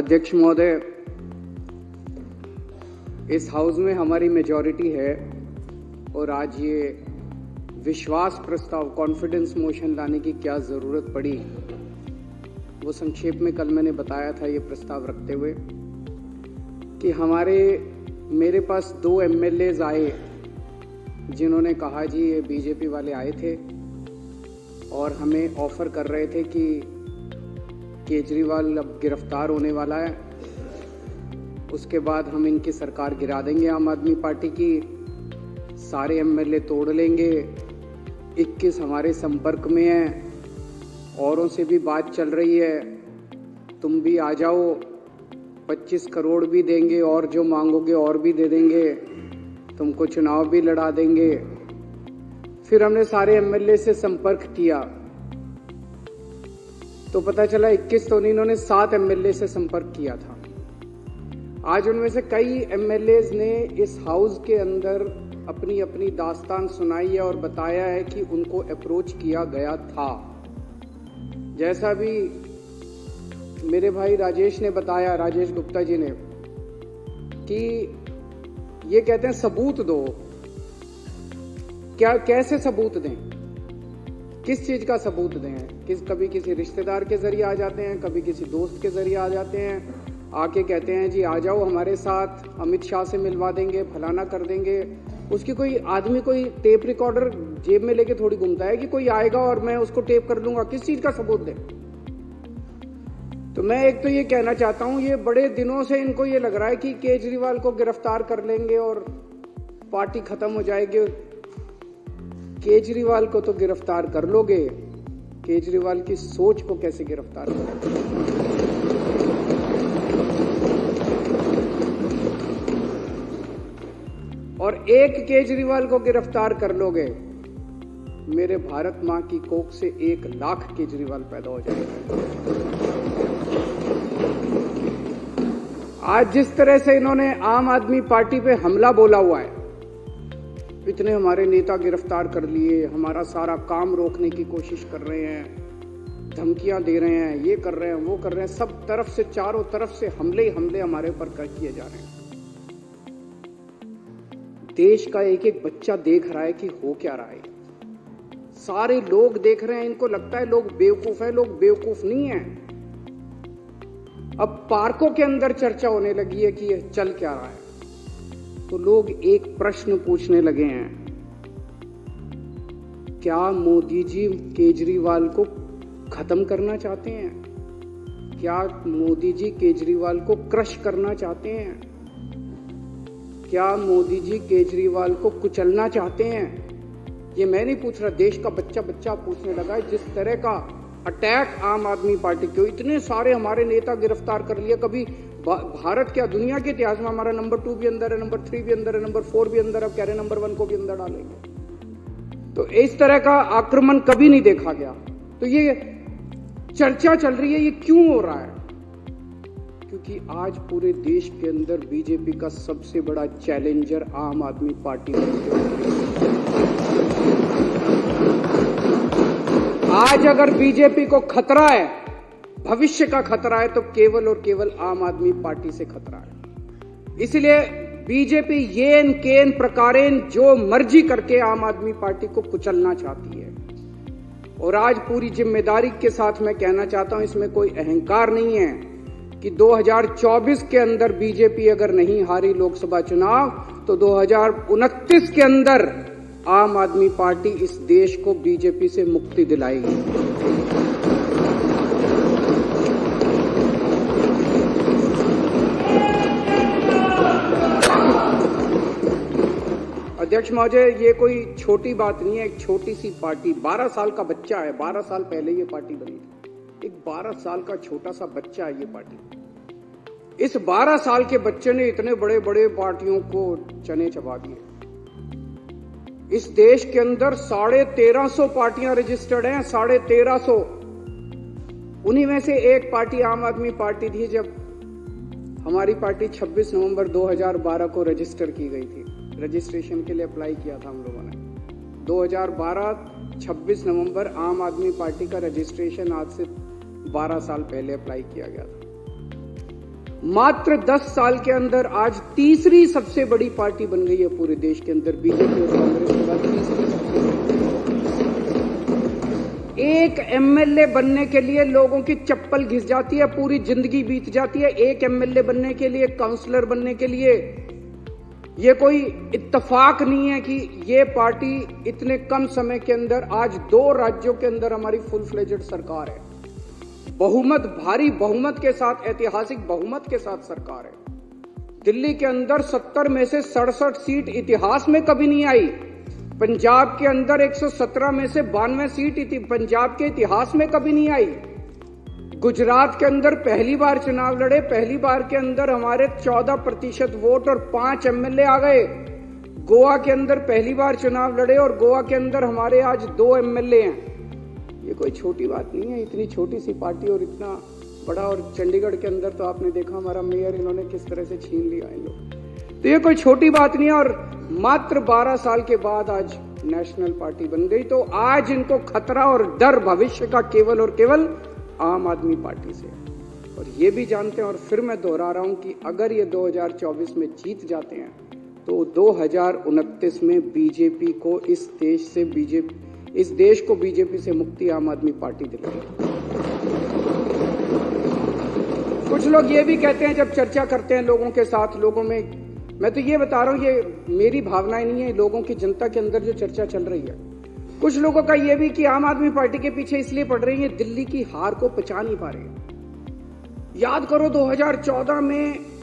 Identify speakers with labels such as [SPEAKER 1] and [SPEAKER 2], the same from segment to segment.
[SPEAKER 1] अध्यक्ष महोदय, इस हाउस में हमारी मेजॉरिटी है और आज ये विश्वास प्रस्ताव कॉन्फिडेंस मोशन लाने की क्या ज़रूरत पड़ी, वो संक्षेप में कल मैंने बताया था ये प्रस्ताव रखते हुए कि मेरे पास 2 एमएलएज आए जिन्होंने कहा जी ये बीजेपी वाले आए थे और हमें ऑफर कर रहे थे कि केजरीवाल अब गिरफ्तार होने वाला है, उसके बाद हम इनकी सरकार गिरा देंगे आम आदमी पार्टी की, सारे एमएलए तोड़ लेंगे, 21 हमारे संपर्क में हैं, औरों से भी बात चल रही है, तुम भी आ जाओ, 25 करोड़ भी देंगे और जो मांगोगे और भी दे देंगे, तुमको चुनाव भी लड़ा देंगे। फिर हमने सारे एमएलए से संपर्क किया तो पता चला 21 तो नहीं, इन्होंने 7 एमएलए से संपर्क किया था। आज उनमें से कई एमएलएज ने इस हाउस के अंदर अपनी अपनी दास्तान सुनाई है और बताया है कि उनको अप्रोच किया गया था। जैसा भी मेरे भाई राजेश ने बताया, राजेश गुप्ता जी ने, कि ये कहते हैं सबूत दो। कैसे सबूत दें? किस चीज का सबूत दें? कभी किसी रिश्तेदार के जरिए आ जाते हैं, कभी किसी दोस्त के जरिए आ जाते हैं, आके कहते हैं जी आ जाओ हमारे साथ, अमित शाह से मिलवा देंगे, फलाना कर देंगे। उसकी कोई आदमी कोई टेप रिकॉर्डर जेब में लेके थोड़ी घूमता है कि कोई आएगा और मैं उसको टेप कर लूंगा। किस चीज का सबूत दें? तो मैं एक तो ये कहना चाहता हूं, ये बड़े दिनों से इनको ये लग रहा है कि केजरीवाल को गिरफ्तार कर लेंगे और पार्टी खत्म हो जाएगी। केजरीवाल को तो गिरफ्तार कर लोगे, केजरीवाल की सोच को कैसे गिरफ्तार करोगे? और एक केजरीवाल को गिरफ्तार कर लोगे, मेरे भारत मां की कोख से 1 लाख केजरीवाल पैदा हो जाएगा। आज जिस तरह से इन्होंने आम आदमी पार्टी पे हमला बोला हुआ है, इतने हमारे नेता गिरफ्तार कर लिए, हमारा सारा काम रोकने की कोशिश कर रहे हैं, धमकियां दे रहे हैं, ये कर रहे हैं, वो कर रहे हैं, सब तरफ से, चारों तरफ से हमले ही हमले हमारे ऊपर किए जा रहे हैं। देश का एक एक बच्चा देख रहा है कि हो क्या रहा है। सारे लोग देख रहे हैं, इनको लगता है लोग बेवकूफ है, लोग बेवकूफ नहीं है। अब पार्कों के अंदर चर्चा होने लगी है कि यह चल क्या रहा है, तो लोग एक प्रश्न पूछने लगे हैं, क्या मोदी जी केजरीवाल को खत्म करना चाहते हैं? क्या मोदी जी केजरीवाल को क्रश करना चाहते हैं? क्या मोदी जी केजरीवाल को कुचलना चाहते हैं? ये मैं नहीं पूछ रहा, देश का बच्चा बच्चा पूछने लगा है। जिस तरह का अटैक आम आदमी पार्टी के, इतने सारे हमारे नेता गिरफ्तार कर लिए, कभी भारत क्या दुनिया के इतिहास में हमारा नंबर 2 भी अंदर है, नंबर 3 भी अंदर है, नंबर 4 भी अंदर है, अब कह रहे नंबर 1 को भी अंदर डालेंगे। तो इस तरह का आक्रमण कभी नहीं देखा गया। तो ये चर्चा चल रही है, ये क्यों हो रहा है? क्योंकि आज पूरे देश के अंदर बीजेपी का सबसे बड़ा चैलेंजर आम आदमी पार्टी है। आज अगर बीजेपी को खतरा है, भविष्य का खतरा है, तो केवल और केवल आम आदमी पार्टी से खतरा है। इसलिए बीजेपी येन केन प्रकारेण जो मर्जी करके आम आदमी पार्टी को कुचलना चाहती है। और आज पूरी जिम्मेदारी के साथ मैं कहना चाहता हूं, इसमें कोई अहंकार नहीं है कि 2024 के अंदर बीजेपी अगर नहीं हारी लोकसभा चुनाव, तो 2029 के अंदर आम आदमी पार्टी इस देश को बीजेपी से मुक्ति दिलाएगी। अध्यक्ष महोदय, ये कोई छोटी बात नहीं है। एक छोटी सी पार्टी, 12 साल का बच्चा है, 12 साल पहले ये पार्टी बनी थी। एक 12 साल का छोटा सा बच्चा है ये पार्टी। इस 12 साल के बच्चे ने इतने बड़े बड़े पार्टियों को चने चबा दिए। इस देश के अंदर 1350 पार्टियां रजिस्टर्ड हैं, 1350। उन्हीं में से एक पार्टी आम आदमी पार्टी थी। जब हमारी पार्टी 26 नवंबर 2012 को रजिस्टर की गई थी, रजिस्ट्रेशन के लिए अप्लाई किया था हम लोगों ने। 2012 26 नवंबर आम आदमी पार्टी का रजिस्ट्रेशन आज से 12 साल पहले अप्लाई किया गया था। मात्र 10 साल के अंदर आज तीसरी सबसे बड़ी पार्टी बन गई है पूरे देश के अंदर। बीजेपी और कांग्रेस के बाद तीसरी सबसे बड़ी। एक एमएलए बनने के लिए लोगों की चप्पल घिस जाती है, पूरी जिंदगी बीत जाती है एक एमएलए बनने के लिए, काउंसलर बनने के लिए। ये कोई इत्तेफाक नहीं है कि ये पार्टी इतने कम समय के अंदर, आज 2 राज्यों के अंदर हमारी फुल फ्लेजेड सरकार है, बहुमत, भारी बहुमत के साथ, ऐतिहासिक बहुमत के साथ सरकार है। दिल्ली के अंदर 70 में से 67 सीट इतिहास में कभी नहीं आई। पंजाब के अंदर 117 में से 92 सीट पंजाब के इतिहास में कभी नहीं आई। गुजरात के अंदर पहली बार चुनाव लड़े, पहली बार के अंदर हमारे 14% वोट और 5 एमएलए आ गए। गोवा के अंदर पहली बार चुनाव लड़े और गोवा के अंदर हमारे आज 2 एमएलए हैं। ये कोई छोटी बात नहीं है, इतनी छोटी सी पार्टी और इतना बड़ा। और चंडीगढ़ के अंदर तो आपने देखा हमारा मेयर इन्होंने किस तरह से छीन लिया इन लोग। तो ये कोई छोटी बात नहीं है। और मात्र 12 साल के बाद आज नेशनल पार्टी बन गई। तो आज इनको खतरा और डर भविष्य का केवल और केवल आम आदमी पार्टी से। और ये भी जानते हैं, और फिर मैं दोहरा रहा हूं कि अगर ये 2024 में जीत जाते हैं तो 2029 में बीजेपी को इस देश को बीजेपी से मुक्ति आम आदमी पार्टी दिलाएगी। कुछ लोग ये भी कहते हैं, जब चर्चा करते हैं लोगों के साथ, लोगों में, मैं तो ये बता रहा हूं, ये मेरी भावनाएं नहीं है, लोगों की, जनता के अंदर जो चर्चा चल रही है, कुछ लोगों का ये भी कि आम आदमी पार्टी के पीछे इसलिए पड़ रही है, दिल्ली की हार को पचा नहीं पा रही। याद करो 2014 में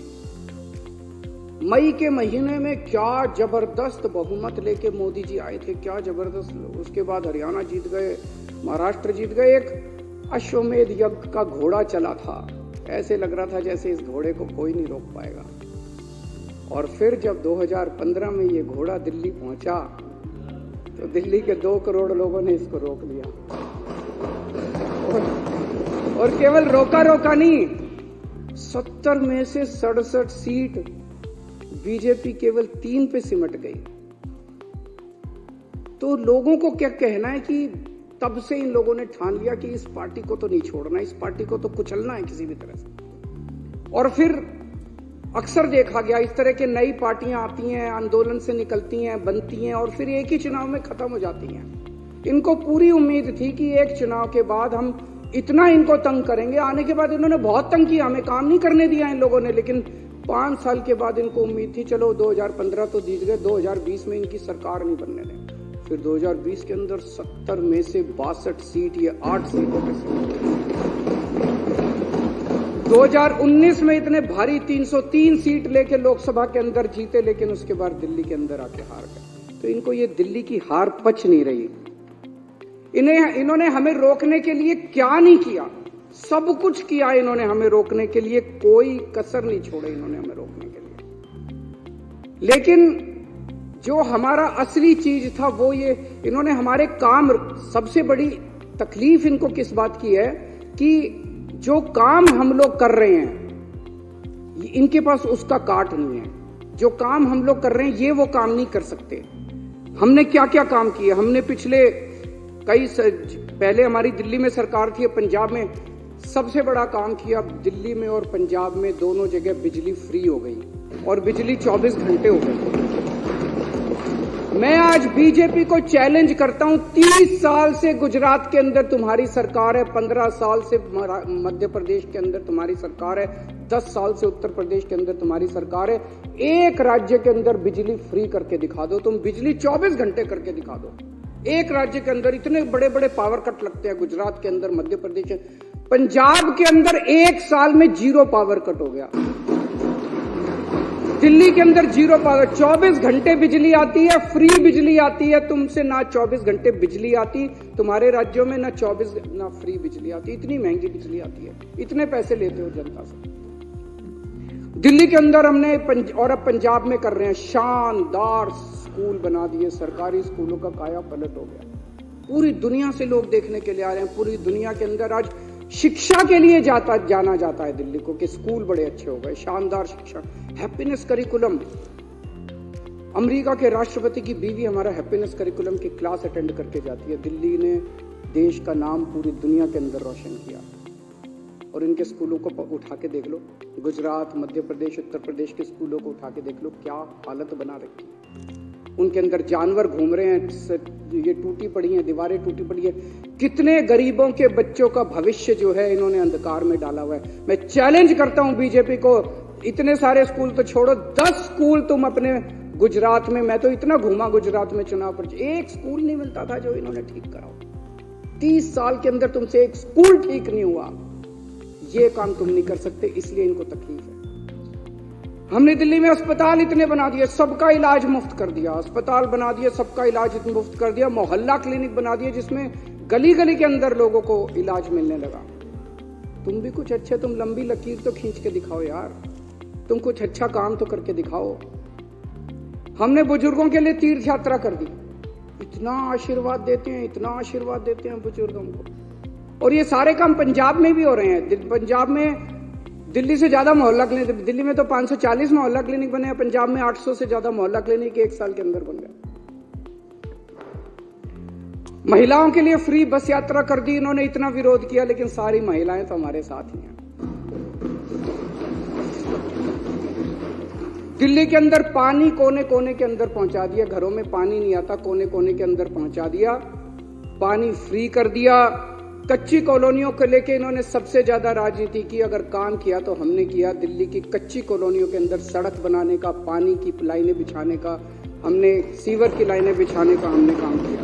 [SPEAKER 1] मई के महीने में क्या जबरदस्त बहुमत लेके मोदी जी आए थे, क्या जबरदस्त। उसके बाद हरियाणा जीत गए, महाराष्ट्र जीत गए। एक अश्वमेध यज्ञ का घोड़ा चला था, ऐसे लग रहा था जैसे इस घोड़े को कोई नहीं रोक पाएगा। और फिर जब 2015 में ये घोड़ा दिल्ली पहुंचा तो दिल्ली के 2 करोड़ लोगों ने इसको रोक लिया। और केवल रोका नहीं, 70 में से 67 सीट बीजेपी केवल 3 पे सिमट गई। तो लोगों को क्या कहना है कि तब से इन लोगों ने ठान लिया कि इस पार्टी को तो नहीं छोड़ना, इस पार्टी को तो कुचलना है किसी भी तरह से। और फिर अक्सर देखा गया इस तरह के नई पार्टियां आती हैं, आंदोलन से निकलती हैं, बनती हैं और फिर एक ही चुनाव में खत्म हो जाती हैं। इनको पूरी उम्मीद थी कि एक चुनाव के बाद हम इतना इनको तंग करेंगे। आने के बाद इन्होंने बहुत तंग किया, हमें काम नहीं करने दिया इन लोगों ने। लेकिन 5 साल के बाद इनको उम्मीद थी चलो 2015 तो जीत गए, 2020 में इनकी सरकार नहीं बनने दें। फिर 2020 के अंदर 70 में से 62 सीट, ये 8 सीटों पे से 2019 में इतने भारी 303 सीट लेके लोकसभा के अंदर जीते, लेकिन उसके बाद दिल्ली के अंदर आके हार गए। तो इनको ये दिल्ली की हार पच नहीं रही। इन्होंने हमें रोकने के लिए क्या नहीं किया, सब कुछ किया इन्होंने हमें रोकने के लिए, कोई कसर नहीं छोड़े इन्होंने हमें रोकने के लिए। लेकिन जो हमारा असली चीज था वो ये, इन्होंने हमारे काम, सबसे बड़ी तकलीफ इनको किस बात की है कि जो काम हम लोग कर रहे हैं इनके पास उसका काट नहीं है। जो काम हम लोग कर रहे हैं ये वो काम नहीं कर सकते। हमने क्या क्या काम किए, हमने पिछले पहले हमारी दिल्ली में सरकार थी, पंजाब में सबसे बड़ा काम किया। दिल्ली में और पंजाब में दोनों जगह बिजली फ्री हो गई और बिजली 24 घंटे हो गई। मैं आज बीजेपी को चैलेंज करता हूं, 30 साल से गुजरात के अंदर तुम्हारी सरकार है, 15 साल से मध्य प्रदेश के अंदर तुम्हारी सरकार है, 10 साल से उत्तर प्रदेश के अंदर तुम्हारी सरकार है। एक राज्य के अंदर बिजली फ्री करके दिखा दो, तुम बिजली 24 घंटे करके दिखा दो। एक राज्य के अंदर इतने बड़े बड़े पावर कट लगते हैं, गुजरात के अंदर, मध्य प्रदेश, पंजाब के अंदर 1 साल में 0 पावर कट हो गया। दिल्ली के अंदर 0 पावर, 24 घंटे बिजली आती है, फ्री बिजली आती है। तुमसे ना 24 घंटे बिजली आती, तुम्हारे राज्यों में ना फ्री बिजली आती, इतनी महंगी बिजली आती है, इतने पैसे लेते हो जनता से। दिल्ली के अंदर हमने और अब पंजाब में कर रहे हैं, शानदार स्कूल बना दिए, सरकारी स्कूलों का काया पलट हो गया। पूरी दुनिया से लोग देखने के लिए आ रहे हैं। पूरी दुनिया के अंदर आज शिक्षा के लिए जाना जाता है दिल्ली को कि स्कूल बड़े अच्छे हो गए, शानदार शिक्षा, हैप्पीनेस करिकुलम। अमेरिका के राष्ट्रपति की बीवी हमारा हैप्पीनेस करिकुलम की क्लास अटेंड करके जाती है। दिल्ली ने देश का नाम पूरी दुनिया के अंदर रोशन किया। और इनके स्कूलों को उठा के देख लो, गुजरात, मध्य प्रदेश, उत्तर प्रदेश के स्कूलों को उठा के देख लो, क्या हालत बना रखी है। उनके अंदर जानवर घूम रहे हैं, ये टूटी पड़ी हैं, दीवारें टूटी पड़ी है। कितने गरीबों के बच्चों का भविष्य जो है इन्होंने अंधकार में डाला हुआ है। मैं चैलेंज करता हूं बीजेपी को, इतने सारे स्कूल तो छोड़ो, 10 स्कूल तुम अपने गुजरात में, मैं तो इतना घूमा गुजरात में चुनाव पर, एक स्कूल नहीं मिलता था जो इन्होंने ठीक कराओ। 30 साल के अंदर तुमसे एक स्कूल ठीक नहीं हुआ। ये काम तुम नहीं कर सकते, इसलिए इनको तकलीफ है। हमने दिल्ली में अस्पताल इतने बना दिए, सबका इलाज मुफ्त कर दिया, अस्पताल बना दिए, सबका इलाज मुफ्त कर दिया, मोहल्ला क्लिनिक बना दिए जिसमें गली गली के अंदर लोगों को इलाज मिलने लगा। तुम भी कुछ अच्छे, तुम लंबी लकीर तो खींच के दिखाओ यार, तुम कुछ अच्छा काम तो करके दिखाओ। हमने बुजुर्गों के लिए तीर्थ यात्रा कर दी, इतना आशीर्वाद देते हैं, इतना आशीर्वाद देते हैं बुजुर्गों को। और ये सारे काम पंजाब में भी हो रहे हैं। पंजाब में दिल्ली से ज्यादा मोहल्ला क्लिनिक, दिल्ली में तो 540 मोहल्ला क्लिनिक बने हैं, पंजाब में 800 से ज्यादा मोहल्ला क्लिनिक 1 साल के अंदर बन गए। महिलाओं के लिए फ्री बस यात्रा कर दी इन्होंने, इतना विरोध किया, लेकिन सारी महिलाएं तो हमारे साथ ही हैं। दिल्ली के अंदर पानी कोने कोने के अंदर पहुंचा दिया, घरों में पानी नहीं आता, कोने कोने के अंदर पहुंचा दिया, पानी फ्री कर दिया। कच्ची कॉलोनियों को लेके इन्होंने सबसे ज्यादा राजनीति की, अगर काम किया तो हमने किया। दिल्ली की कच्ची कॉलोनियों के अंदर सड़क बनाने का, पानी की लाइनें बिछाने का, हमने सीवर की लाइनें बिछाने का हमने काम किया।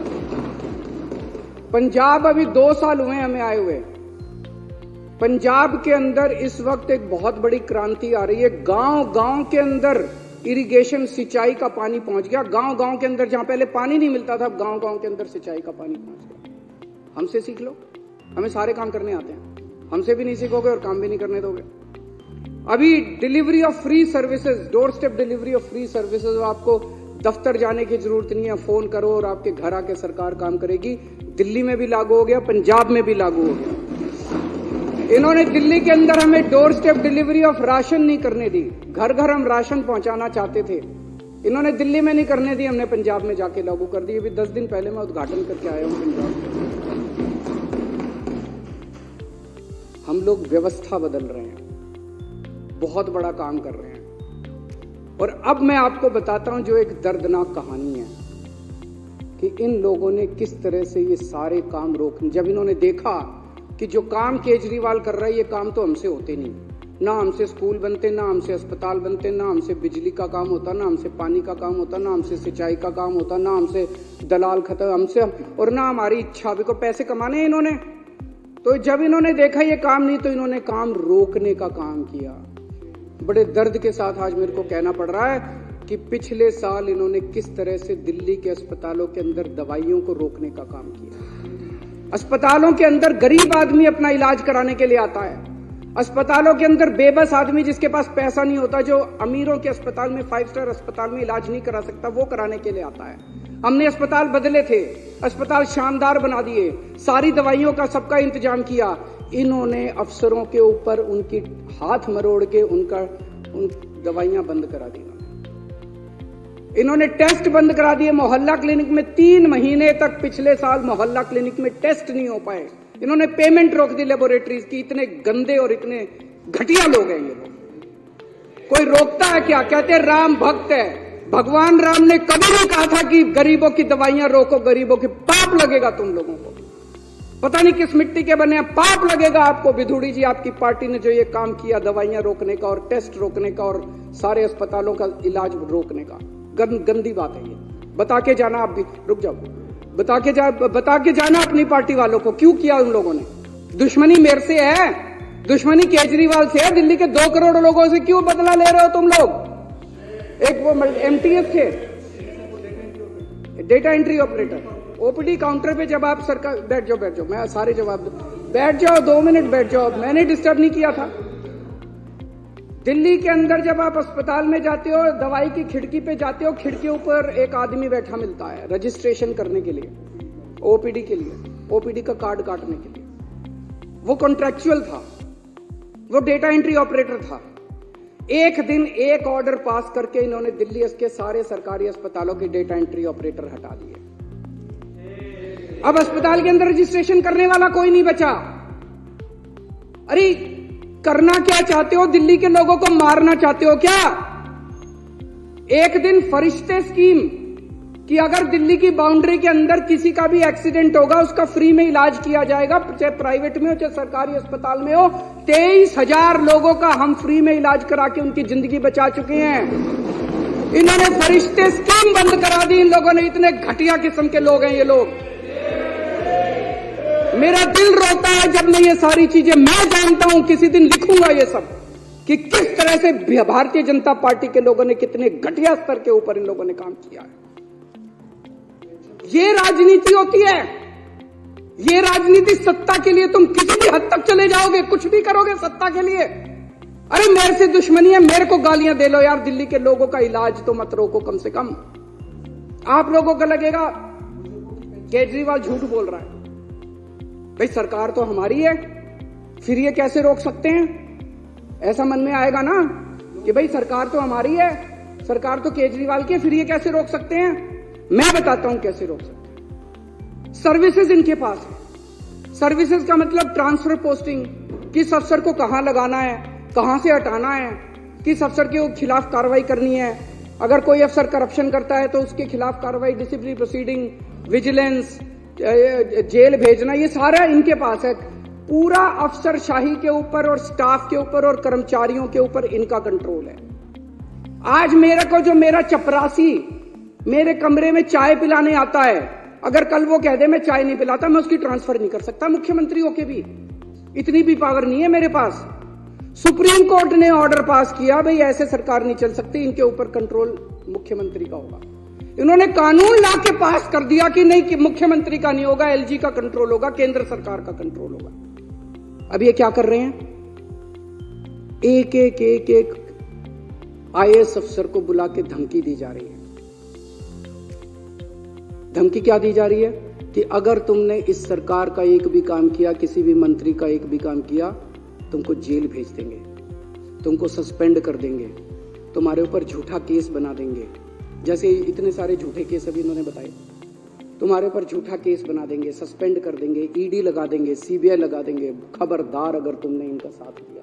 [SPEAKER 1] पंजाब अभी 2 साल हुए हमें आए हुए, पंजाब के अंदर इस वक्त एक बहुत बड़ी क्रांति आ रही है। गांव गांव के अंदर इरिगेशन, सिंचाई का पानी पहुंच गया। गांव गांव के अंदर जहां पहले पानी नहीं मिलता था, गांव गांव के अंदर सिंचाई का पानी पहुंच गया। हमसे सीख लो, हमें सारे काम करने आते हैं, हमसे भी नहीं सीखोगे और काम भी नहीं करने दोगे। अभी delivery of free services, door step delivery of free services, आपको दफ्तर जाने की जरूरत नहीं है, फोन करो और आपके घर आके सरकार काम करेगी। दिल्ली में भी लागू हो गया, पंजाब में भी लागू हो गया। इन्होंने दिल्ली के अंदर हमें door step delivery of ration नहीं करने दी, घर घर हम राशन पहुंचाना चाहते थे, इन्होंने दिल्ली में नहीं करने दी, हमने पंजाब में जाके लागू कर दी। अभी 10 दिन पहले मैं उद्घाटन करके आया हूं पंजाब में। हम लोग व्यवस्था बदल रहे हैं, बहुत बड़ा काम कर रहे हैं। और अब मैं आपको बताता हूं जो एक दर्दनाक कहानी है कि इन लोगों ने किस तरह से ये सारे काम रोके। जब इन्होंने देखा कि जो काम केजरीवाल कर रहा है ये काम तो हमसे होते नहीं, ना हमसे स्कूल बनते, ना हमसे अस्पताल बनते, ना हमसे बिजली का काम होता, ना हमसे पानी का काम होता, ना हमसे सिंचाई का काम होता, ना हमसे दलाल खत्म, हमसे और ना हमारी इच्छा। अभी को पैसे कमाने हैं इन्होंने। तो जब इन्होंने देखा ये काम नहीं, तो इन्होंने काम रोकने का काम किया। बड़े दर्द के साथ आज मेरे को कहना पड़ रहा है कि पिछले साल इन्होंने किस तरह से दिल्ली के अस्पतालों के अंदर दवाइयों को रोकने का काम किया। अस्पतालों के अंदर गरीब आदमी अपना इलाज कराने के लिए आता है, अस्पतालों के अंदर बेबस आदमी जिसके पास पैसा नहीं होता, जो अमीरों के अस्पताल में, 5 स्टार अस्पताल में इलाज नहीं करा सकता, वो कराने के लिए आता है। हमने अस्पताल बदले थे, अस्पताल शानदार बना दिए, सारी दवाइयों का सबका इंतजाम किया। इन्होंने अफसरों के ऊपर उनकी हाथ मरोड़ के उन दवाइयां बंद करा दी। इन्होंने टेस्ट बंद करा दिए। मोहल्ला क्लिनिक में 3 महीने तक पिछले साल मोहल्ला क्लिनिक में टेस्ट नहीं हो पाए। इन्होंने पेमेंट रोक दी लेबोरेटरीज की। इतने गंदे और इतने घटिया लोग हैं ये लोग। कोई रोकता है क्या? कहते हैं राम भक्त है। भगवान राम ने कभी नहीं कहा था कि गरीबों की दवाइयां रोको, गरीबों की। पाप लगेगा तुम लोगों को, पता नहीं किस मिट्टी के बने हैं, पाप लगेगा आपको। विधुड़ी जी, आपकी पार्टी ने जो ये काम किया दवाइयां रोकने का और टेस्ट रोकने का और सारे अस्पतालों का इलाज रोकने का, गंदी बात है ये। बता के जाना, आप भी रुक जाओ, बता के जाना अपनी पार्टी वालों को क्यों किया उन लोगों ने। दुश्मनी मेरे से है, दुश्मनी केजरीवाल से है। दिल्ली के 2 करोड़ लोगों से क्यों बदला ले रहे हो तुम लोग? एक वो MTS थे, data entry operator, OPD counter पे जब आप सरकार, बैठ जाओ, मैं सारे जवाब दूं, बैठ जाओ, 2 मिनट बैठ जाओ, मैंने डिस्टर्ब नहीं किया था। दिल्ली के अंदर जब आप अस्पताल में जाते हो, दवाई की खिड़की पे जाते हो, खिड़की ऊपर एक आदमी बैठा मिलता है रजिस्ट्रेशन करने के लिए, OPD के लिए, OPD का कार्ड काटने के लिए। वो कॉन्ट्रैक्चुअल था, वो डेटा एंट्री ऑपरेटर था। एक दिन एक ऑर्डर पास करके इन्होंने दिल्ली के सारे सरकारी अस्पतालों के डेटा एंट्री ऑपरेटर हटा दिए। अब अस्पताल के अंदर रजिस्ट्रेशन करने वाला कोई नहीं बचा। अरे करना क्या चाहते हो? दिल्ली के लोगों को मारना चाहते हो क्या? एक दिन फरिश्ते स्कीम कि अगर दिल्ली की बाउंड्री के अंदर किसी का भी एक्सीडेंट होगा उसका फ्री में इलाज किया जाएगा, चाहे प्राइवेट में हो चाहे सरकारी अस्पताल में हो। 23,000 लोगों का हम फ्री में इलाज करा के उनकी जिंदगी बचा चुके हैं। इन्होंने फरिश्ते स्कीम बंद करा दी। इन लोगों ने, इतने घटिया किस्म के लोग हैं ये लोग। मेरा दिल रोता है जब मैं ये सारी चीजें, मैं जानता हूं किसी दिन लिखूंगा ये सब कि किस तरह से भारतीय जनता पार्टी के लोगों ने कितने घटिया स्तर के ऊपर इन लोगों ने काम किया है। ये राजनीति होती है। ये राजनीति सत्ता के लिए तुम किसी भी हद तक चले जाओगे, कुछ भी करोगे सत्ता के लिए। अरे मेरे से दुश्मनी है, मेरे को गालियां दे लो यार, दिल्ली के लोगों का इलाज तो मत रोको कम से कम। आप लोगों को लगेगा केजरीवाल झूठ बोल रहा है। भाई सरकार तो हमारी है, फिर ये कैसे रोक सकते हैं? ऐसा मन में आएगा ना कि भाई सरकार तो हमारी है, सरकार तो केजरीवाल की है, फिर ये कैसे रोक सकते हैं? मैं बताता हूं कैसे रोक सकते हैं। सर्विसेज इनके पास है। सर्विसेज का मतलब ट्रांसफर पोस्टिंग, किस अफसर को कहां लगाना है, कहां से हटाना है, किस अफसर के खिलाफ कार्रवाई करनी है। अगर कोई अफसर करप्शन करता है तो उसके खिलाफ कार्रवाई, डिसिप्लिनरी प्रोसीडिंग, विजिलेंस, जेल भेजना, ये सारा इनके पास है। पूरा अफसरशाही के ऊपर और स्टाफ के ऊपर और कर्मचारियों के ऊपर इनका कंट्रोल है। आज मेरे को जो मेरा चपरासी मेरे कमरे में चाय पिलाने आता है, अगर कल वो कह दे मैं चाय नहीं पिलाता, मैं उसकी ट्रांसफर नहीं कर सकता मुख्यमंत्री होके भी। इतनी भी पावर नहीं है मेरे पास। सुप्रीम कोर्ट ने ऑर्डर पास किया, भाई ऐसे सरकार नहीं चल सकती, इनके ऊपर कंट्रोल मुख्यमंत्री का होगा। इन्होंने कानून ला के पास कर दिया कि नहीं, कि मुख्यमंत्री का नहीं होगा, एलजी का कंट्रोल होगा, केंद्र सरकार का कंट्रोल होगा। अब ये क्या कर रहे हैं? एक आईएएस अफसर को बुला के धमकी दी जा रही है। धमकी क्या दी जा रही है? कि अगर तुमने इस सरकार का एक भी काम किया, किसी भी मंत्री का एक भी काम किया, तुमको जेल भेज देंगे, तुमको सस्पेंड कर देंगे, तुम्हारे ऊपर झूठा केस बना देंगे। जैसे इतने सारे झूठे केस अभी इन्होंने बताए, तुम्हारे ऊपर झूठा केस बना देंगे, सस्पेंड कर देंगे, ईडी लगा देंगे, सीबीआई लगा देंगे। खबरदार अगर तुमने इनका साथ दिया।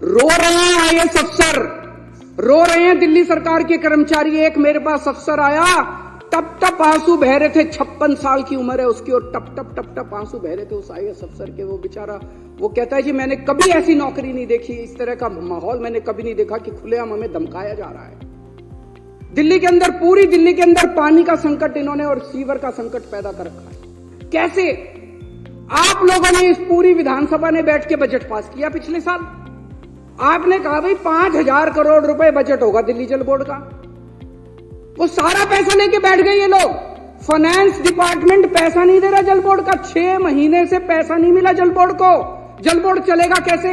[SPEAKER 1] रो रहे हैं आईएएस अफसर, रो रहे हैं दिल्ली सरकार के कर्मचारी। एक मेरे पास अफसर आया, टप टप आंसू बह रहे थे, 56 साल की उम्र है उसकी, और टप टप आंसू बह रहे थे उस आईएएस अफसर के। वो बेचारा, वो कहता है जी मैंने कभी ऐसी नौकरी नहीं देखी, इस तरह का माहौल मैंने कभी नहीं देखा कि खुलेआम हमें धमकाया जा रहा है। दिल्ली के अंदर, पूरी दिल्ली के अंदर पानी का संकट इन्होंने और सीवर का संकट पैदा कर रखा है। कैसे? आप लोगों ने, इस पूरी विधानसभा ने बैठ के बजट पास किया पिछले साल। आपने कहा भाई 5,000 करोड़ रुपए बजट होगा दिल्ली जल बोर्ड का। वो सारा पैसा लेके बैठ गए ये लोग। फाइनेंस डिपार्टमेंट पैसा नहीं दे रहा जल बोर्ड का। 6 महीने से पैसा नहीं मिला जल बोर्ड को। जल बोर्ड चलेगा कैसे?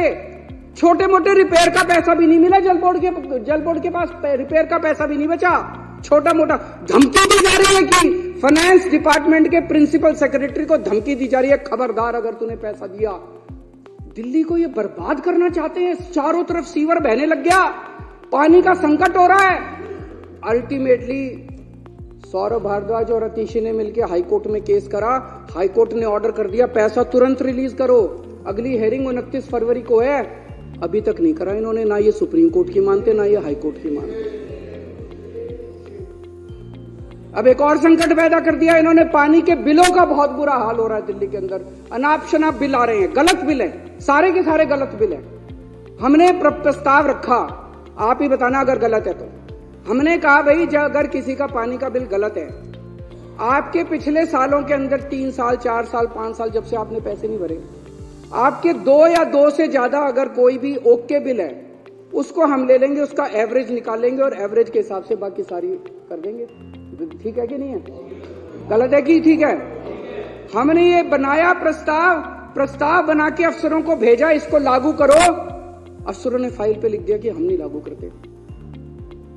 [SPEAKER 1] छोटे मोटे रिपेयर का पैसा भी नहीं मिला जल बोर्ड के पास रिपेयर का पैसा भी नहीं बचा। छोटा मोटा धमकी दी जा रही है कि फाइनेंस डिपार्टमेंट के प्रिंसिपल सेक्रेटरी को धमकी दी जा रही है, खबरदार अगर तूने पैसा दिया। दिल्ली को ये बर्बाद करना चाहते हैं। चारों तरफ सीवर बहने लग गया, पानी का संकट हो रहा है। अल्टीमेटली सौरभ भारद्वाज और अतीशी ने मिलकर हाईकोर्ट में केस करा। हाईकोर्ट ने ऑर्डर कर दिया पैसा तुरंत रिलीज करो। अगली हेयरिंग 29 फरवरी को है, अभी तक नहीं करा इन्होंने। ना ये सुप्रीम कोर्ट की मानते, ना ये हाईकोर्ट की मानते। अब एक और संकट पैदा कर दिया इन्होंने। पानी के बिलों का बहुत बुरा हाल हो रहा है दिल्ली के अंदर। अनाप शनाप बिल आ रहे हैं, गलत बिल है, सारे के सारे गलत बिल है। हमने प्रस्ताव रखा, आप ही बताना अगर गलत है तो। हमने कहा भाई अगर किसी का पानी का बिल गलत है, आपके पिछले सालों के अंदर 3 साल 4 साल 5 साल जब से आपने पैसे नहीं भरे, आपके 2 या 2 से ज्यादा अगर कोई भी ओके बिल है, उसको हम ले लेंगे, उसका एवरेज निकालेंगे और एवरेज के हिसाब से बाकी सारी कर देंगे। ठीक है कि नहीं है? गलत है कि ठीक है? हमने ये बनाया प्रस्ताव बना के अफसरों को भेजा, इसको लागू करो। अफसरों ने फाइल पे लिख दिया कि हम नहीं लागू करते।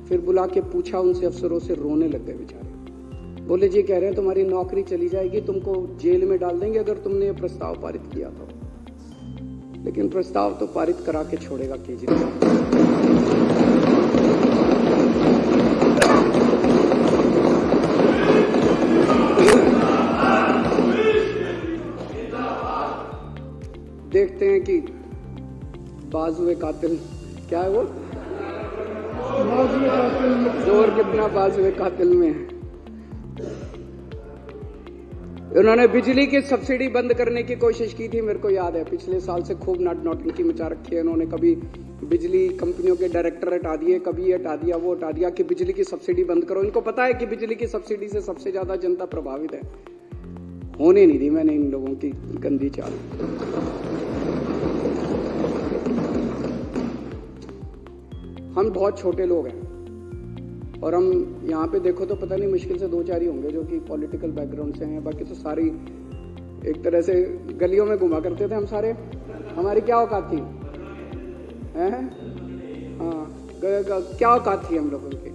[SPEAKER 1] फिर बुला के पूछा उनसे, अफसरों से रोने लग गए बेचारे। बोले जी कह रहे हैं तुम्हारी नौकरी चली जाएगी, तुमको जेल में डाल देंगे अगर तुमने ये प्रस्ताव पारित किया तो। लेकिन प्रस्ताव तो पारित करा के छोड़ेगा केजरीवाल। देखते हैं कि बाजुए कातिल, क्या है वो, बाजुए कातिल, जोर कितना बाजुए कातिल में है। उन्होंने बिजली की सब्सिडी बंद करने की कोशिश की थी, मेरे को याद है, पिछले साल से खूब नौटंकी मचा रखी है उन्होंने। कभी बिजली कंपनियों के डायरेक्टर हटा दिए, कभी हटा दिया, वो हटा दिया कि बिजली की सब्सिडी बंद करो। इनको पता है कि बिजली की सब्सिडी से सबसे ज्यादा जनता प्रभावित है। होने नहीं दी मैंने इन लोगों की गंदी चाल। हम बहुत छोटे लोग हैं और हम यहाँ पे देखो तो पता नहीं मुश्किल से 2-4 ही होंगे जो कि पॉलिटिकल बैकग्राउंड से हैं, बाकी तो सारी एक तरह से गलियों में घुमा करते थे हम सारे। हमारी क्या औकात थी, हैं? हाँ, क्या औकात थी हम लोगों की।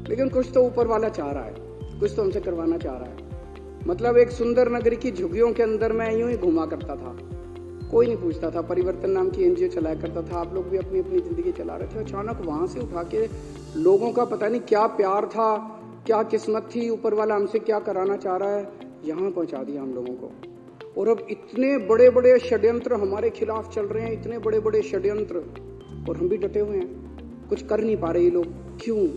[SPEAKER 1] लेकिन कुछ तो ऊपर वाला चाह रहा है, कुछ तो हमसे करवाना चाह रहा है। मतलब एक सुंदर नगरी की झुग्गियों के अंदर मैं यूं ही घुमा करता था, कोई नहीं पूछता था। परिवर्तन नाम की एनजीओ चलाया करता था, आप लोग भी अपनी अपनी जिंदगी चला रहे थे। अचानक वहां से उठा के लोगों का पता नहीं क्या प्यार था, क्या किस्मत थी, ऊपर वाला हमसे क्या कराना चाह रहा है, यहाँ पहुंचा दिया हम लोगों को। और अब इतने बड़े बड़े षड्यंत्र हमारे खिलाफ चल रहे हैं, इतने बड़े बड़े षड्यंत्र, और हम भी डटे हुए हैं, कुछ कर नहीं पा रहे ये लोग। क्यों?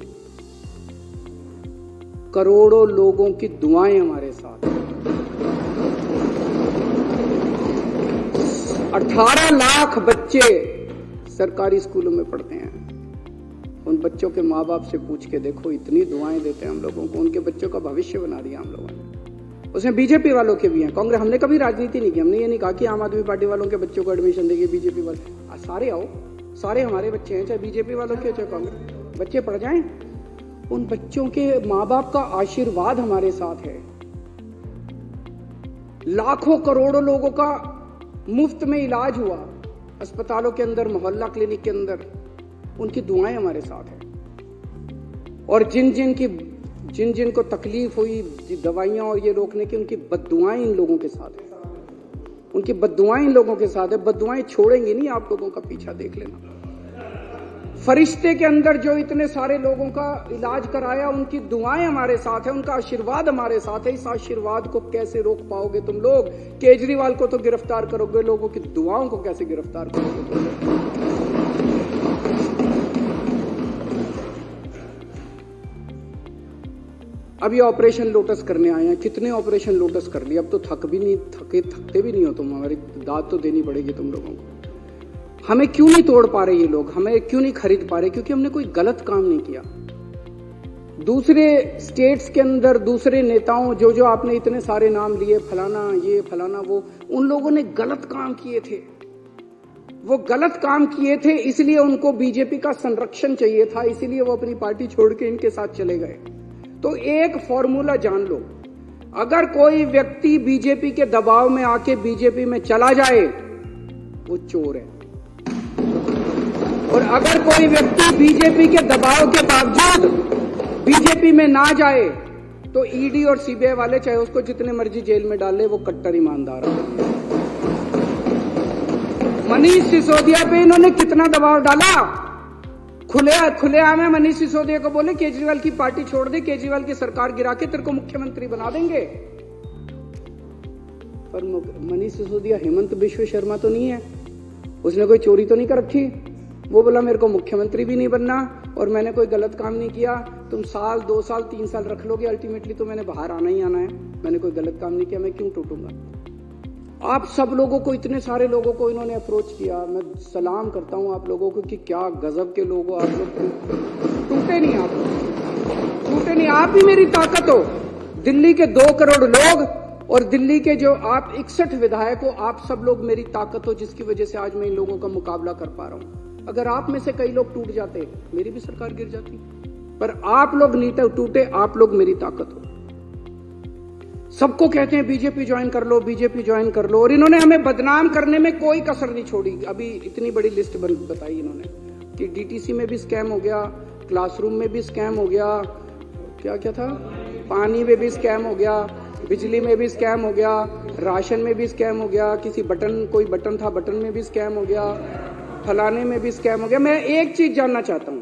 [SPEAKER 1] करोड़ों लोगों की दुआएं हमारे साथ। 18 लाख बच्चे सरकारी स्कूलों में पढ़ते हैं। उन बच्चों के माँ बाप से पूछ के देखो, इतनी दुआएं देते हैं हम लोगों को, उनके बच्चों का भविष्य बना दिया हम लोगों ने। उसमें बीजेपी वालों के भी हैं, कांग्रेस। हमने कभी राजनीति नहीं की, हमने ये नहीं कहा कि आम आदमी पार्टी वालों के बच्चों को एडमिशन देगी, बीजेपी वाले सारे आओ, सारे हमारे बच्चे हैं, चाहे बीजेपी वालों के चाहे कांग्रेस, बच्चे पढ़ जाएं। उन बच्चों के माँ बाप का आशीर्वाद हमारे साथ है। लाखों करोड़ों लोगों का मुफ्त में इलाज हुआ अस्पतालों के अंदर, मोहल्ला क्लिनिक के अंदर, उनकी दुआएं हमारे साथ है। और जिन जिन को तकलीफ हुई दवाइयां और ये रोकने की, उनकी बद्दुआएं इन लोगों के साथ है, उनकी बद्दुआएं इन लोगों के साथ है। बद्दुआएं छोड़ेंगी नहीं, आप लोगों का पीछा देख लेना। फरिश्ते के अंदर जो इतने सारे लोगों का इलाज कराया, उनकी दुआएं हमारे साथ है, उनका आशीर्वाद हमारे साथ है। इस आशीर्वाद को कैसे रोक पाओगे तुम लोग? केजरीवाल को तो गिरफ्तार करोगे, लोगों की दुआओं को कैसे गिरफ्तार करोगे तुम लोग? अब ये ऑपरेशन लोटस करने आए हैं, कितने ऑपरेशन लोटस कर लिए, अब तो थकते भी नहीं हो तुम, हमारी दाद तो देनी पड़ेगी तुम लोगों को। हमें क्यों नहीं तोड़ पा रहे ये लोग, हमें क्यों नहीं खरीद पा रहे? क्योंकि हमने कोई गलत काम नहीं किया। दूसरे स्टेट्स के अंदर दूसरे नेताओं, जो आपने इतने सारे नाम लिए, फलाना ये फलाना वो, उन लोगों ने गलत काम किए थे। वो गलत काम किए थे, इसलिए उनको बीजेपी का संरक्षण चाहिए था, इसीलिए वो अपनी पार्टी छोड़ के इनके साथ चले गए। तो एक फॉर्मूला जान लो, अगर कोई व्यक्ति बीजेपी के दबाव में आके बीजेपी में चला जाए, वो चोर है। और अगर कोई व्यक्ति बीजेपी के दबाव के बावजूद बीजेपी में ना जाए, तो ईडी और सीबीआई वाले चाहे उसको जितने मर्जी जेल में डाले, वो कट्टर ईमानदार है। मनीष सिसोदिया पे इन्होंने कितना दबाव डाला, खुलेआम है। मनीष सिसोदिया को बोले केजरीवाल की पार्टी छोड़ दे, केजरीवाल की सरकार गिरा के तेरे को मुख्यमंत्री बना देंगे। पर मनीष सिसोदिया हेमंत बिश्व शर्मा तो नहीं है, उसने कोई चोरी तो नहीं कर रखी। वो बोला मेरे को मुख्यमंत्री भी नहीं बनना और मैंने कोई गलत काम नहीं किया। तुम 1 2 साल 3 साल रख लोगे, अल्टीमेटली तो मैंने बाहर आना ही आना है। मैंने कोई गलत काम नहीं किया, मैं क्यों टूटूंगा? आप सब लोगों को, इतने सारे लोगों को इन्होंने अप्रोच किया। मैं सलाम करता हूं आप लोगों को कि क्या गजब के लोग हो आप लोग। टूटे नहीं, आप टूटे नहीं, आप ही मेरी ताकत हो। दिल्ली के 2 करोड़ लोग और दिल्ली के जो आप 61 विधायक हो, आप सब लोग मेरी ताकत हो, जिसकी वजह से आज मैं इन लोगों का मुकाबला कर पा रहा हूं। अगर आप में से कई लोग टूट जाते, मेरी भी सरकार गिर जाती। पर आप लोग नहीं टूटे, आप लोग मेरी ताकत हो। सबको कहते हैं बीजेपी ज्वाइन कर लो, बीजेपी ज्वाइन कर लो, और इन्होंने हमें बदनाम करने में कोई कसर नहीं छोड़ी। अभी इतनी बड़ी लिस्ट बताई इन्होंने कि डीटीसी में भी स्कैम हो गया, क्लासरूम में भी स्कैम हो गया, क्या क्या था, पानी में भी स्कैम हो गया, बिजली में भी स्कैम हो गया, राशन में भी स्कैम हो गया, किसी बटन, कोई बटन था, बटन में भी स्कैम हो गया, फलाने में भी स्कैम हो गया। मैं एक चीज जानना चाहता हूं,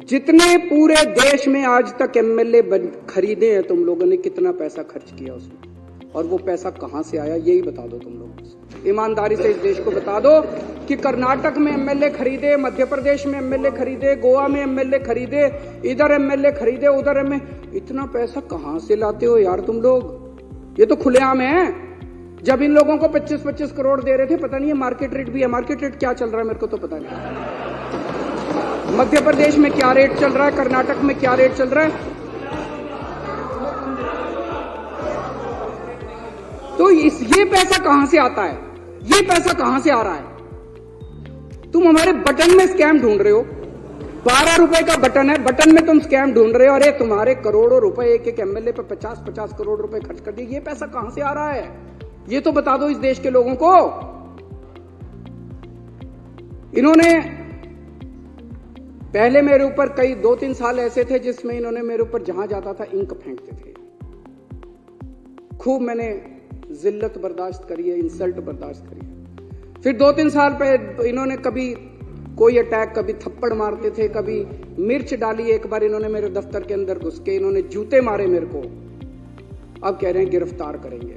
[SPEAKER 1] जितने पूरे देश में आज तक एमएलए खरीदे हैं तुम लोगों ने, कितना पैसा खर्च किया उसमें, और वो पैसा कहां से आया, यही बता दो तुम लोग। ईमानदारी से इस देश को बता दो कि कर्नाटक में एमएलए खरीदे, मध्य प्रदेश में एमएलए खरीदे, गोवा में एमएलए खरीदे, इधर एमएलए खरीदे, उधर एमएलए। इतना पैसा कहां से लाते हो यार तुम लोग? ये तो खुलेआम है। जब इन लोगों को 25-25 करोड़ दे रहे थे, पता नहीं है मार्केट रेट भी है। मार्केट रेट क्या चल रहा है मेरे को तो पता नहीं। मध्य प्रदेश में क्या रेट चल रहा है, कर्नाटक में क्या रेट चल रहा है। तो ये पैसा कहां से आता है? ये पैसा कहां से आ रहा है? तुम हमारे बटन में स्कैम ढूंढ रहे हो। 12 रुपए का बटन है, बटन में तुम स्कैम ढूंढ रहे हो। अरे तुम्हारे करोड़ों रुपए एक एक एमएलए पे 50-50 करोड़ रुपए खर्च कर दिए। ये पैसा कहां से आ रहा है? ये तो बता दो इस देश के लोगों को। इन्होंने पहले मेरे ऊपर कई 2-3 साल ऐसे थे जिसमें इन्होंने मेरे ऊपर जहां जाता था इंक फेंकते थे। खूब मैंने जिल्लत बर्दाश्त करी है, इंसल्ट बर्दाश्त करी है। फिर 2-3 साल पे इन्होंने कभी कोई अटैक, कभी थप्पड़ मारते थे, कभी मिर्च डाली। एक बार इन्होंने मेरे दफ्तर के अंदर घुस के इन्होंने जूते मारे मेरे को। अब कह रहे हैं गिरफ्तार करेंगे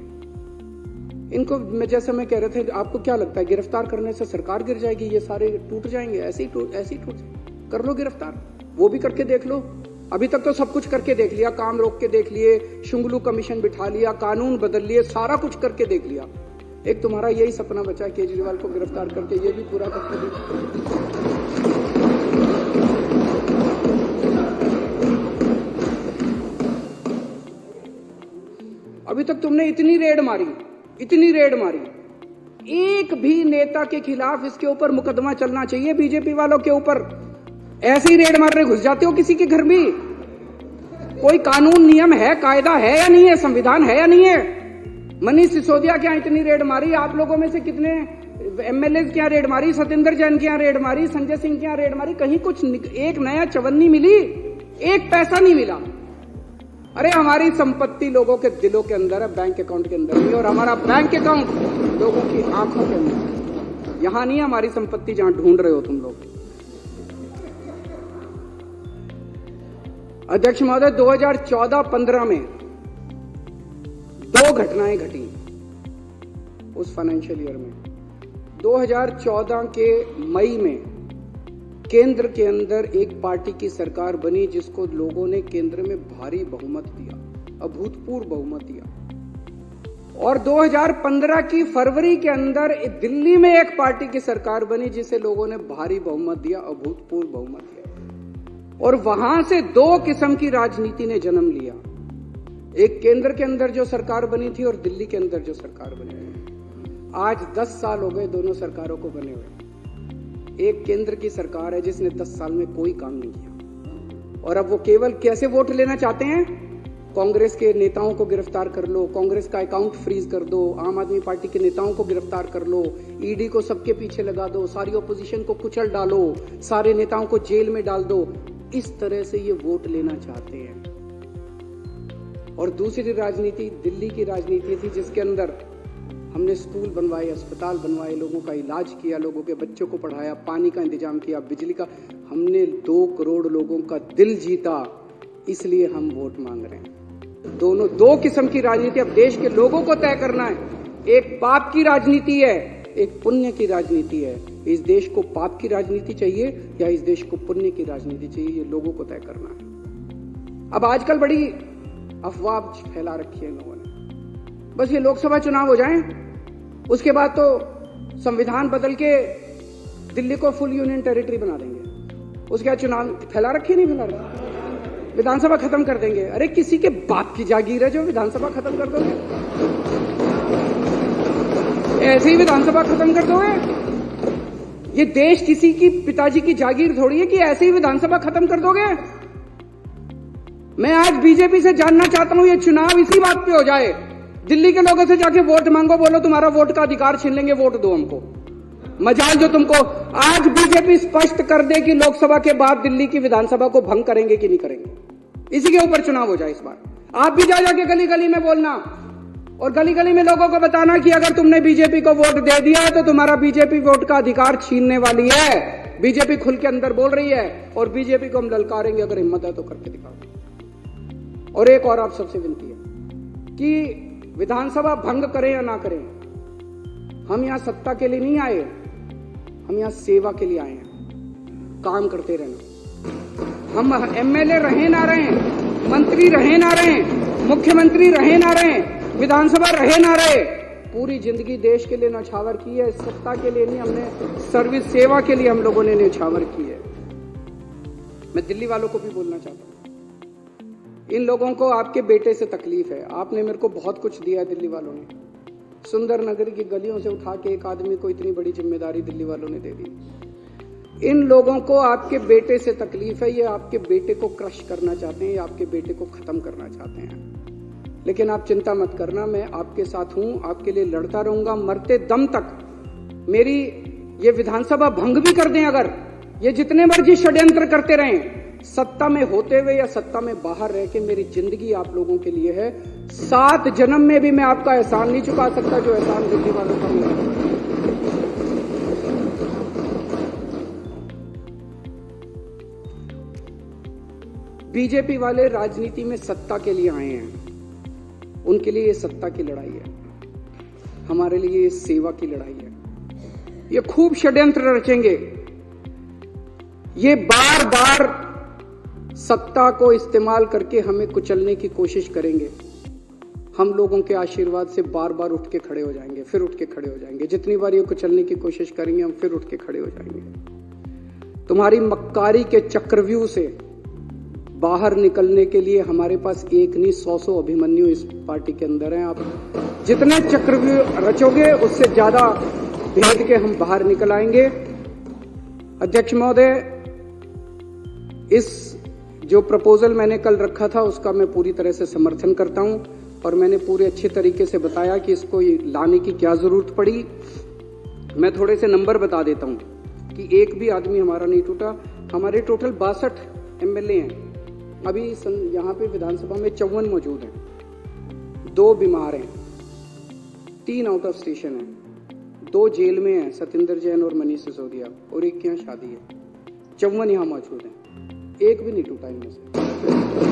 [SPEAKER 1] इनको। मैं जैसे कह रहे थे, आपको क्या लगता है गिरफ्तार करने से सरकार गिर जाएगी, ये सारे टूट जाएंगे? ऐसे ही टूट जाएंगे। कर लो गिरफ्तार, वो भी करके देख लो। अभी तक तो सब कुछ करके देख लिया, काम रोक के देख लिए, शुंगलू कमीशन बिठा लिया, कानून बदल लिए, सारा कुछ करके देख लिया। एक तुम्हारा यही सपना बचा है केजरीवाल को गिरफ्तार करके, ये भी पूरा करके दी। अभी तक तुमने इतनी रेड मारी, एक भी नेता के खिलाफ इसके ऊपर मुकदमा चलना चाहिए। बीजेपी वालों के ऊपर ऐसे ही रेड मारने घुस जाते हो किसी के घर भी। कोई कानून नियम है, कायदा है या नहीं है, संविधान है या नहीं है? मनीष सिसोदिया क्या इतनी रेड मारी? आप लोगों में से कितने एमएलए क्या रेड मारी? सत्येंद्र जैन क्या रेड मारी? संजय सिंह क्या रेड मारी? कहीं कुछ एक नया चवन्नी मिली? एक पैसा नहीं मिला। अरे हमारी संपत्ति लोगों के दिलों के अंदर है, बैंक अकाउंट के अंदर नहीं। और हमारा बैंक अकाउंट लोगों की आंखों के अंदर। यहां नहीं हमारी संपत्ति जहां ढूंढ रहे हो तुम लोग। अध्यक्ष महोदय, 2014-15 में 2 घटनाएं घटी उस फाइनेंशियल ईयर में। 2014 के मई में केंद्र के अंदर एक पार्टी की सरकार बनी जिसको लोगों ने केंद्र में भारी बहुमत दिया, अभूतपूर्व बहुमत दिया। और 2015 की फरवरी के अंदर दिल्ली में एक पार्टी की सरकार बनी जिसे लोगों ने भारी बहुमत दिया, अभूतपूर्व बहुमत दिया। और वहां से 2 किस्म की राजनीति ने जन्म लिया। एक केंद्र के अंदर जो सरकार बनी थी और दिल्ली के अंदर जो सरकार बनी थी। आज 10 साल हो गए दोनों सरकारों को बने हुए। एक केंद्र की सरकार है जिसने 10 साल में कोई काम नहीं किया। और अब वो केवल कैसे वोट लेना चाहते हैं? कांग्रेस के नेताओं को गिरफ्तार कर लो, कांग्रेस का अकाउंट फ्रीज कर दो, आम आदमी पार्टी के नेताओं को गिरफ्तार कर लो, ईडी को सबके पीछे लगा दो, सारी ऑपोजिशन को कुचल डालो, सारे नेताओं को जेल में डाल दो। इस तरह से ये वोट लेना चाहते हैं। और दूसरी राजनीति दिल्ली की राजनीति थी जिसके अंदर हमने स्कूल बनवाए, अस्पताल बनवाए, लोगों का इलाज किया, लोगों के बच्चों को पढ़ाया, पानी का इंतजाम किया, बिजली का। हमने 2 करोड़ लोगों का दिल जीता, इसलिए हम वोट मांग रहे हैं। दोनों 2 किस्म की राजनीति अब देश के लोगों को तय करना है। एक पाप की राजनीति है, एक पुण्य की राजनीति है। इस देश को पाप की राजनीति चाहिए या इस देश को पुण्य की राजनीति चाहिए, ये लोगों को तय करना है। अब आजकल बड़ी अफवाह फैला रखी है लोगों ने। बस ये लोकसभा चुनाव हो जाएं, उसके बाद तो संविधान बदल के दिल्ली को फुल यूनियन टेरिटरी बना देंगे। उसके बाद चुनाव फैला रखी नहीं फैला रखी, विधानसभा खत्म कर देंगे। अरे किसी के बाप की जागीर है जो विधानसभा खत्म कर दोगे? ऐसे ही विधानसभा खत्म कर दोगे? ये देश किसी की पिताजी की जागीर थोड़ी है कि ऐसे ही विधानसभा खत्म कर दोगे। मैं आज बीजेपी से जानना चाहता हूं, ये चुनाव इसी बात पे हो जाए, दिल्ली के लोगों से जाके वोट मांगो, बोलो तुम्हारा वोट का अधिकार छीन लेंगे, वोट दो हमको। मजाल जो तुमको। आज बीजेपी स्पष्ट कर दे कि लोकसभा के बाद दिल्ली की विधानसभा को भंग करेंगे कि नहीं करेंगे, इसी के ऊपर चुनाव हो जाए इस बार। आप भी जा जाके गली गली में बोलना और गली गली में लोगों को बताना कि अगर तुमने बीजेपी को वोट दे दिया तो तुम्हारा बीजेपी वोट का अधिकार छीनने वाली है। बीजेपी खुल के अंदर बोल रही है और बीजेपी को हम ललकारेंगे, अगर हिम्मत है तो करके दिखाओ। और एक और आप सबसे विनती है कि विधानसभा भंग करें या ना करें, हम यहाँ सत्ता के लिए नहीं आए, हम यहाँ सेवा के लिए आए हैं, काम करते रहना। हम एमएलए रहे ना रहे, मंत्री रहे ना रहे, मुख्यमंत्री रहे ना रहे, विधानसभा रहे ना रहे, पूरी जिंदगी देश के लिए न्यौछावर की है, सत्ता के लिए नहीं, हमने सर्विस सेवा के लिए हम लोगों ने न्यौछावर की है। मैं दिल्ली वालों को भी बोलना चाहता हूं, इन लोगों को आपके बेटे से तकलीफ है। आपने मेरे को बहुत कुछ दिया दिल्ली वालों ने, सुंदर नगर की गलियों से उठा के एक आदमी को इतनी बड़ी जिम्मेदारी दिल्ली वालों ने दे दी। इन लोगों को आपके बेटे से तकलीफ है, ये आपके बेटे को क्रश करना चाहते हैं, ये आपके बेटे को खत्म करना चाहते हैं। लेकिन आप चिंता मत करना, मैं आपके साथ हूं, आपके लिए लड़ता रहूंगा मरते दम तक। मेरी ये विधानसभा भंग भी कर दें अगर, ये जितने मर्जी षड्यंत्र करते रहें, सत्ता में होते हुए या सत्ता में बाहर रह के, मेरी जिंदगी आप लोगों के लिए है। 7 जन्म में भी मैं आपका एहसान नहीं चुका सकता जो एहसान दिल्ली वालों का है। बीजेपी वाले राजनीति में सत्ता के लिए आए हैं, उनके लिए ये सत्ता की लड़ाई है, हमारे लिए ये सेवा की लड़ाई है। ये खूब षड्यंत्र रचेंगे, ये बार बार सत्ता को इस्तेमाल करके हमें कुचलने की कोशिश करेंगे। हम लोगों के आशीर्वाद से बार बार उठ के खड़े हो जाएंगे, फिर उठ के खड़े हो जाएंगे। जितनी बार ये कुचलने की कोशिश करेंगे, हम फिर उठ के खड़े हो जाएंगे। तुम्हारी मक्कारी के चक्रव्यूह से बाहर निकलने के लिए हमारे पास एक नहीं 100 अभिमन्यु इस पार्टी के अंदर हैं। आप जितने चक्रव्यूह रचोगे उससे ज्यादा भेद के हम बाहर निकल आएंगे। अध्यक्ष महोदय, इस जो प्रपोजल मैंने कल रखा था उसका मैं पूरी तरह से समर्थन करता हूं, और मैंने पूरे अच्छे तरीके से बताया कि इसको लाने की क्या जरूरत पड़ी। मैं थोड़े से नंबर बता देता हूं कि एक भी आदमी हमारा नहीं टूटा। हमारे टोटल 62 एमएलए हैं, अभी यहाँ पे विधानसभा में 54 मौजूद हैं। 2 बीमार हैं, 3 आउट ऑफ स्टेशन हैं, 2 जेल में हैं, सत्येंद्र जैन और मनीष सिसोदिया, और एक की यहाँ शादी है। 54 यहाँ मौजूद हैं, एक भी नहीं टूटा इनमें से।